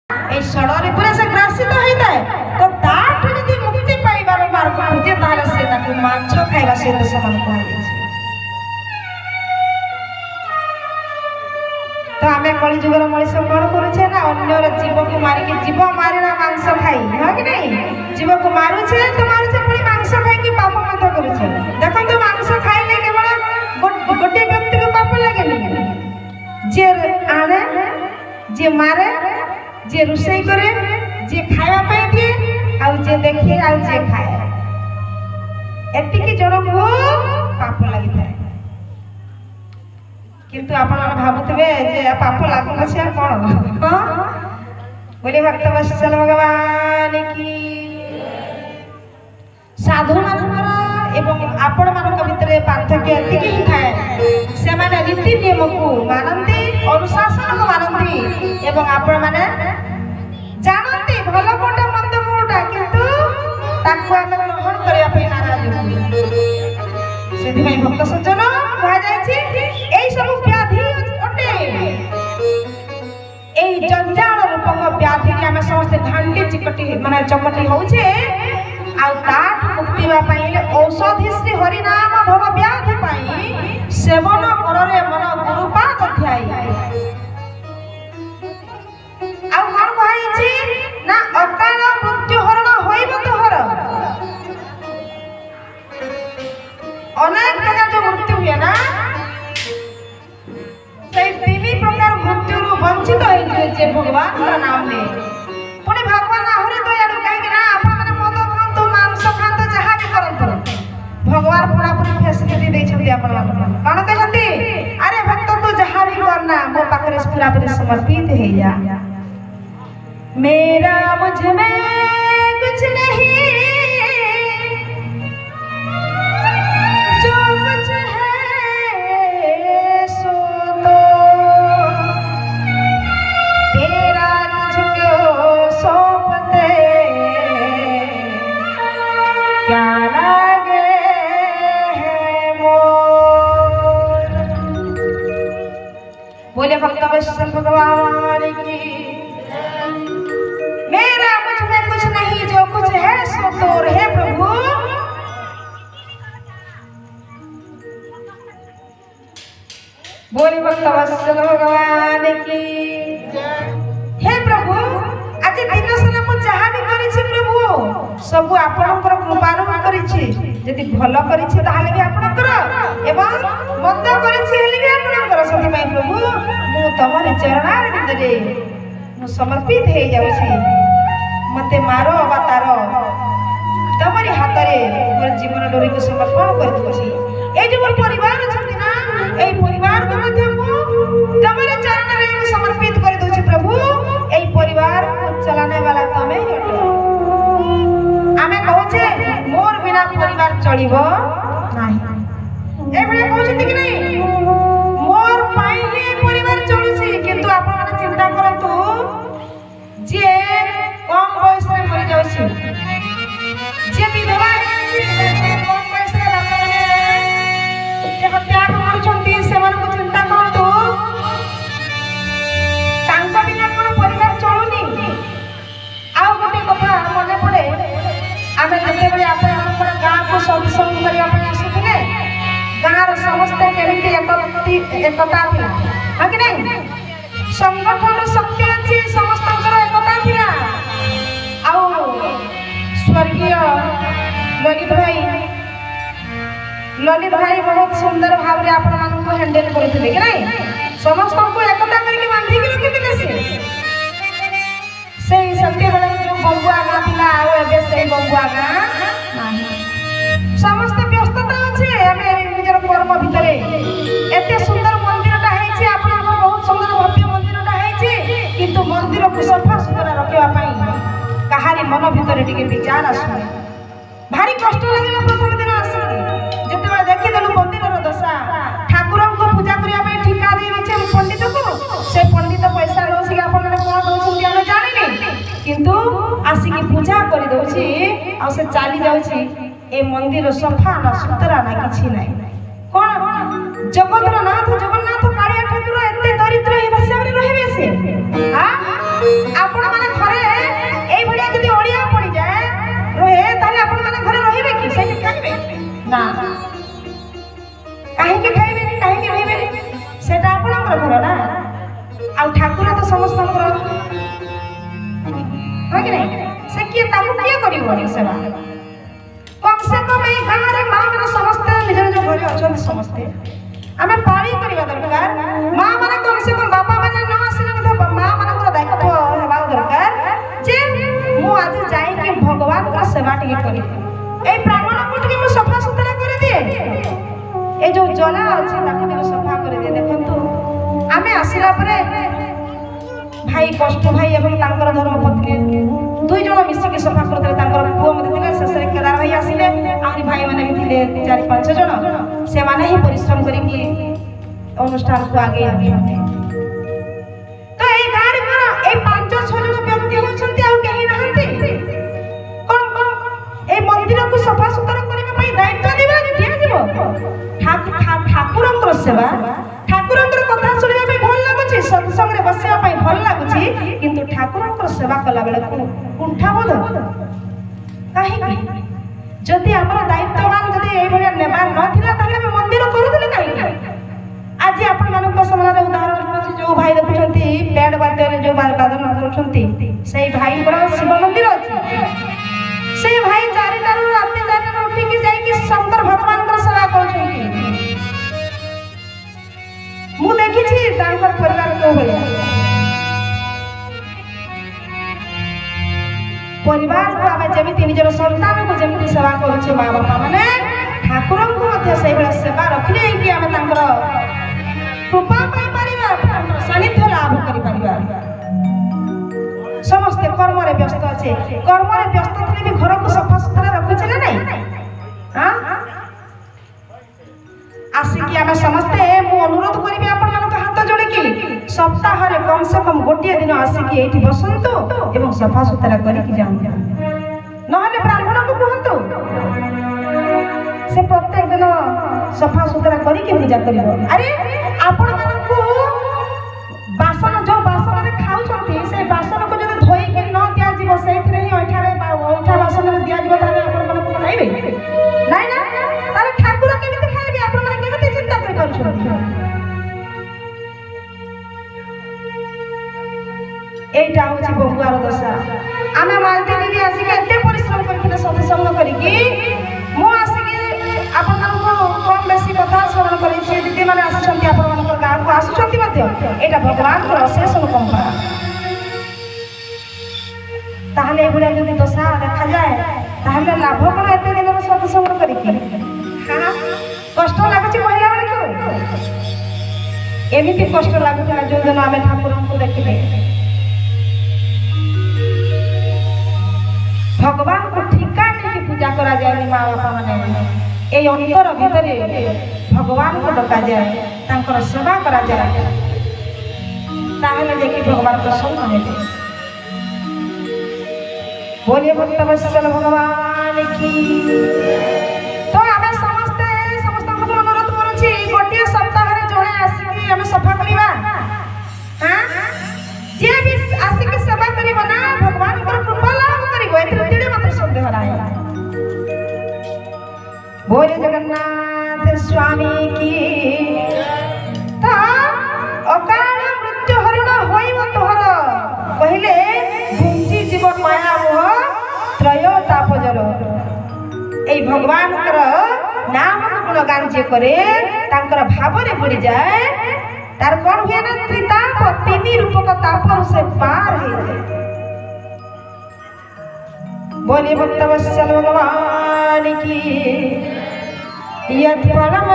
এই ଷଡ଼ରେ ପୁରା ସେ ଗ୍ରାସିତ ହେଇଥାଏ ତ ତାଠୁ ଯଦି ମୁକ୍ତି ପାଇବାର ମାର୍ଗ ଖୋଜେ ତାହେଲେ ସେ ତାକୁ ମାଛ ଖାଇବା ସହିତ ସମାନ କୁହାଯାଇଛି। ତ ଆମେ କଳିଯୁଗର ମଣିଷ କଣ କରୁଛେ ନା ଅନ୍ୟର ଜୀବକୁ ମାରିକି ଜୀବ ମାରିଲା ମାଂସ ଖାଇ ହଁ କି ନାଇଁ ଜୀବକୁ ମାରୁଛେ ତ ମାରୁଛେ ପୁଣି ମାଂସ ଖାଇକି ପାପ ମଧ୍ୟ କରୁଛେ। ଦେଖନ୍ତୁ ମାଂସ ଖାଇଲେ କେବଳ ଗୋଟିଏ ବ୍ୟକ୍ତିକୁ ପାପ ଲାଗେନି, ଯିଏ ଆଣେ ଯିଏ ମାରେ ଯିଏ ରୋଷେଇ କରେ ଯିଏ ଖାଇବା ପାଇଁ ଦିଏ ଆଉ ଯିଏ ଦେଖେ ଆଉ ଯିଏ ଖାଏ ଏତିକି ଜଣକୁ ପାପ ଲାଗିଥାଏ। କିନ୍ତୁ ଆପଣ ଭାବୁଥିବେ ଯେ ପାପ ଲାଗୁନଛି ଆଉ କଣ ବୋଲି ଭକ୍ତ ବତ୍ସଲ ଭଗବାନ କି ସାଧୁ ମାନଙ୍କର ଏବଂ ଆପଣ ମାନଙ୍କ ଭିତରେ ପାର୍ଥକ୍ୟ ଏତିକି ହିଁ ଥାଏ, ସେମାନେ ନୀତି ନିୟମକୁ ମାନନ୍ତି ଅନୁଶାସନକୁ ମାନନ୍ତି ଏବଂ ଆପଣ ମାନେ ଜାଣନ୍ତି ଭଲ କୋଉଟା ମନ୍ଦ କୋଉଟା କିନ୍ତୁ ତାକୁ ଆମେ ଗ୍ରହଣ କରିବା ପାଇଁ ନାରାଜ ହୁଏ। ସେଥିପାଇଁ ଭକ୍ତ ସଜ୍ଜନ କୁହାଯାଇଛି ଏଇ ସବୁ ବ୍ୟାଧି ଅଟେ, ଏଇ ଜଞ୍ଜାଳ ରୂପକ ବ୍ୟାଧିରେ ଆମେ ସମସ୍ତେ ଘାଣ୍ଟି ଚିକଟି ମାନେ ଚକଟି ହଉଛେ ଆଉ ତାଠୁ ମୁକ୍ତି ହେବା ପାଇଁ ଔଷଧି ଶ୍ରୀ ହରିନାମ ଭବ ବ୍ୟାଧି ପାଇଁ ସେବନ କରରେ ମନ ଗୁରୁପାଦ ଧ୍ୟାଇ। ଆଉ କଣ କୁହାଯାଇଛି ନା ଅକାଳ ମୃତ୍ୟୁ ହରଣ ହୋଇବ ତୋହର। ଅନେକ ପ୍ରକାର ଯୋଉ ମୃତ୍ୟୁ ହୁଏ ନା ସେଇ 3 ପ୍ରକାର ମୃତ୍ୟୁରୁ ବଞ୍ଚିତ ହେଇଯିବେ ଯେ ଭଗବାନଙ୍କ ନାମ ନେ। ପୁଣି ଭଗବାନ ଆହୁରି ଦୟାଳୁ, କାହିଁକି ନା ଆପଣମାନେ ମଦ ଖାଆନ୍ତୁ ମାଂସ ଖାଆନ୍ତୁ ଯାହା ବି କରନ୍ତୁ ଭଗବାନ ପୁରାପୁରି ଫେସିଲିଟି ଦେଇଛନ୍ତି ଆପଣମାନଙ୍କୁ। କଣ କହିଛନ୍ତି ଆରେ ଭକ୍ତ ତୁ ଯାହା ବି କରନା ମୋ ପାଖରେ ପୁରାପୁରି ସମର୍ପିତ ହେଇଯା। मेरा मुझ में कुछ नहीं जो कुछ है सो तो तेरा तुझको सौंपते क्या लागे है मोर। बोले भक्त वत्सल भगवान की मेरा मुझ में कुछ नहीं जो कुछ है सो तोर है प्रभु। बोले भक्त वत्सल भगवान की हे प्रभु आज दिन सारा मु जहा भी करिछि प्रभु सब आपनकर कृपारु करिछि। यदि भलो करिछि ताहाले भी आपनकर एवं मंद करिछि हेले भी आपनकर। सती भाई प्रभु मु तमरे चरणार बिंदरे मु समर्पित हे जाउछि। मते मारो अवतार तमरी हातरे मोर जीवन डोरी को समर्पण कर दूछि। ए जो मोर परिवार छथि ना ए परिवार को मध्य मु तमरे चरण रे समर्पित कर दूछि प्रभु। ए परिवार को चलाने वाला तमे ही अटे। आमे कहूछे मोर बिना परिवार चलिबो नाही ए बळे कहउछथि कि नहीं मोर पाई ही परिवार चलुछि। किंतु आपण माने चिंता करंतु जे कम बयस में मरि जाउछि जे विधवा हेछि कम बयस रे बापा माने जे हत्या करूछंती सेमान को चिंता करंतु तांका बिना कोन परिवार चलुनी। आ गोटे कथा मने पड़े आमे जते बळे आपण हमर गां को सत्संग करिया ପାଇଁ आसुथिले गांर समस्त केमिति एकता थिला हा कि नहीं संगठन शक्ति अछि समस्तकर एकता थिला। आउ स्वर्गीय ललित भाई बहुत सुंदर भाव रे आपण मानन को हैंडल करथिले कि नहीं समस्त को एकता करके बांधी के रखिथिले से सत्य बेला जो बंगुआ गां थिला आ एबे से बंगुआ गां नाही समस्त व्यस्तता अछि। हमें निजर कर्म भितरे एते सुंदर मंदिरटा हेछि आपण बहुत सुंदर भव्य मंदिरटा हेछि किंतु मंदिर को सफा सुतरा रखिबा पई कहारी मन भितरे टिके विचार आसुनी। भारी कष्ट लागिला प्रथम दिन आसुनी जेतेबेले देखि देलु मंदिरर दशा ठाकुर को पूजा करिया पई ठिका दे छै पंडित को से पंडित पैसा लोसी आपण ने कोन दोछुंती हम जानिनी किंतु आसी की पूजा करि दोछि आ से चाली जाउछि ए मंदिर सफा ना सुतरा ना किछि नै। कोन जगतर नाथ जगन्नाथ कालिया ठाकुर एते दरिद्र हे बसिया रे रहबे से आ आपण माने ନା କାହିଁକି ଖାଇବେନି କାହିଁକି ରହିବେନି ସେଟା ଆପଣଙ୍କର ଘର ନା ଆଉ ଠାକୁର ତ ସମସ୍ତଙ୍କର ହଁ କି ନାହିଁ ସେ କିଏ ତାକୁ କିଏ କରିବ ସେବା କମ୍ ସେ କମ୍ ଏଇ ଗାଁରେ ମା ମାନେ ସମସ୍ତେ ନିଜ ନିଜ ଘରେ ଅଛନ୍ତି ସମସ୍ତେ ଆମେ ପାଳି କରିବା ଦରକାର ମା ମାନେ କମ୍ ସେ କମ୍ ବାପା ମାନେ ନ ଆସିଲେ ମଧ୍ୟ ମା ମାନଙ୍କର ଦାୟିତ୍ୱ ହେବା ଦରକାର ଯେ ମୁଁ ଆଜି ଯାଇକି ଭଗବାନଙ୍କର ସେବା ଟିକେ କରିବି ଏଇ ପ୍ରାଙ୍ଗଣକୁ ଟିକେ ମୁଁ ସଫା ସୁତରା କରିଦିଏ এই যে জলা আছে তাকে ଟିକେ সফা করে দিয়ে দেখন্তু আমি আসিলা পরে ভাই কষ্ট ভাই এবং তাঙ্কর ধর্মপত্নী দুই জন মিশিকি সফা করতে তাঙ্কর পুଅ মধ্যে ଥିଲେ ଶେଷରେ କେଦାର ଭାଇ ଆସିଲେ ଆହୁରି ଭାଇମାନେ ବି ଥିଲେ 4-5 ଜଣ ସେମାନେ ହିଁ ପରିଶ୍ରମ କରିକି ଅନୁଷ୍ଠାନକୁ ଆଗେଇ ଆଣିଛନ୍ତି ତ ଏଇ ଗାଁରେ କଣ ଏଇ 5-6 ଜଣ ବ୍ୟକ୍ତି ହେଉଛନ୍ତି ଆଉ କେହି ନାହାନ୍ତି କଣ এই ମନ୍ଦିରକୁ ସଫା ସୁତରା କରିବା ପାଇଁ ଦାୟିତ୍ୱ ଦିଆଯିବ ଠାକୁରଙ୍କର ସେବା ଠାକୁରଙ୍କର କଥା ଶୁଣିବା ପାଇଁ ଭଲ ଲାଗୁଛି ସତ୍ସଙ୍ଗରେ ବସିବା ପାଇଁ ଭଲ ଲାଗୁଛି କିନ୍ତୁ ଠାକୁରଙ୍କର ସେବା କଲା ବେଳକୁ କୁଣ୍ଠାବୋଧ କାହିଁକି ଯଦି ଆମର ଦାୟିତ୍ୱବାନ ଯଦି ଏଇଭଳିଆ ନେବା ନଥିଲା ତାହେଲେ ଆମେ ମନ୍ଦିର କରୁଥିଲେ କାହିଁକି ଆଜି ଆପଣମାନଙ୍କ ସାମ୍ନାରେ ଉଦାହରଣ ଅଛି ଯୋଉ ଭାଇ ଦେଖୁଛନ୍ତି ବ୍ୟାଣ୍ଡ ବାଦ୍ୟରେ ଯୋଉ ବାଦନ କରୁଛନ୍ତି ସେଇ ଭାଇଙ୍କର ଶିବ ମନ୍ଦିର ଅଛି ସେ ଭାଇ 4ଟାରୁ ରାତି 4ଟାରୁ ଉଠିକି ଯାଇକି ଶଙ୍କର ଭଗବାନଙ୍କର ସେବା କରୁଛନ୍ତି ମୁଁ ଦେଖିଛି ତାଙ୍କର ପରିବାର କୋଉ ଭଳିଆ ପରିବାରକୁ ଆମେ ଯେମିତି ନିଜର ସନ୍ତାନକୁ ଯେମିତି ସେବା କରୁଛେ ମା ବାପା ମାନେ ଠାକୁରଙ୍କୁ ମଧ୍ୟ ସେଇଭଳିଆ ସେବା ରଖିଲେ କି ଆମେ ତାଙ୍କର କୃପା ପାଇପାରିବା ତାଙ୍କର ସାନ୍ନିଧ୍ୟ ଲାଭ କରିପାରିବା ସମସ୍ତେ କର୍ମରେ ବ୍ୟସ୍ତ ଅଛେ କର୍ମରେ ବ୍ୟସ୍ତ ଥିଲେ ବି ଘରକୁ ସଫା ସୁତରା ରଖୁଛେ ନା ନାଇଁ ଆସିକି ଆମେ ସମସ୍ତେ ମୁଁ ଅନୁରୋଧ କରିବି ଆପଣମାନଙ୍କ ହାତ ଯୋଡ଼ିକି ସପ୍ତାହରେ କମ୍ ସେ କମ୍ ଗୋଟିଏ ଦିନ ଆସିକି ଏଇଠି ବସନ୍ତୁ ଏବଂ ସଫା ସୁତରା କରିକି ଯାଆନ୍ତୁ ନହେଲେ ବ୍ରାହ୍ମଣକୁ କୁହନ୍ତୁ ସେ ପ୍ରତ୍ୟେକ ଦିନ ସଫା ସୁତରା କରିକି ପୂଜା କରିବ ଆରେ ଆପଣମାନଙ୍କୁ ବାସନ ଯୋଉ ବାସନରେ ଖାଉଛନ୍ତି ସେ ବାସନକୁ ଯଦି ଧୋଇକି ନ ଦିଆଯିବ ସେଇଥିରେ ହିଁ ଅଇଠା ବାସନରେ ଦିଆଯିବ ତାହେଲେ ଆପଣମାନଙ୍କୁ ଖାଇବେ ନାଇଁ ନା ତାହେଲେ ଠାକୁର କେମିତି ଖାଇବେ ଆପଣମାନେ କେମିତି ଚିନ୍ତା କରିପାରୁଛନ୍ତି এইটা হচ্ছে বঙ্গুয়ার দশা আমি মালতী দিদি আসিকি এতে পরিশ্রম করছিলে সৎসঙ্গ করিকি মু আসিকি আপনার কম বেশি কথা স্মরণ করেছি দিদি মানে আসছেন আপনার গাঁকু আসুচ্ছেন এটা ভগবানଙ୍କର অশেষ অনুকম্পা তাহলে এগুলা যদি দশা দেখা যায় তাহলে লাভ কোন এতে দিনের সৎসঙ্গ করিকি হ্যাঁ কষ্ট লাগুଛି କହିଲା ବେଳକୁ ଏମିତି କଷ୍ଟ ଲାଗୁଥିଲା ଯୋଉଦିନ ଆମେ ଠାକୁରଙ୍କୁ ଦେଖିଲେ ଭଗବାନଙ୍କୁ ଠିକା ନେଇକି ପୂଜା କରାଯାଏନି ମା ବାପା ମାନେ এই অন্তর ভিতরে ভগবানଙ୍କୁ ଡକାଯାଏ ତାଙ୍କର ସେବା କରାଯାଏ ତାହେଲେ ଯାଇକି ଭଗବାନ ପ୍ରସନ୍ନ ହେବେ बोलिए भक्त वत्सल भगवान की तो आमे समस्त अनुरोध करुछि गोटे सप्ताह रे जणे आसीकी आमे सफा करिबा हां जे भी आसीकी सेवा करिबो ना भगवान कर कृपा लाभ करिबो एते तिडे मत संदेह नाही बोले जगन्नाथ स्वामी की ता अकाल मृत्यु हरण होइबो तोहर पहिले भुंजी जीवन माया मोह त्रय तापजर এই ভগবানଙ୍କର নাম গুণগান যে করে তাଙ୍କର ভাবরে পড়ি যায় তার কোন হয় না ত্রিতাপ তিনি রূপক তাপর সে পার হয়ে যায় बोले भक्त वत्सल भगवान की यत् परम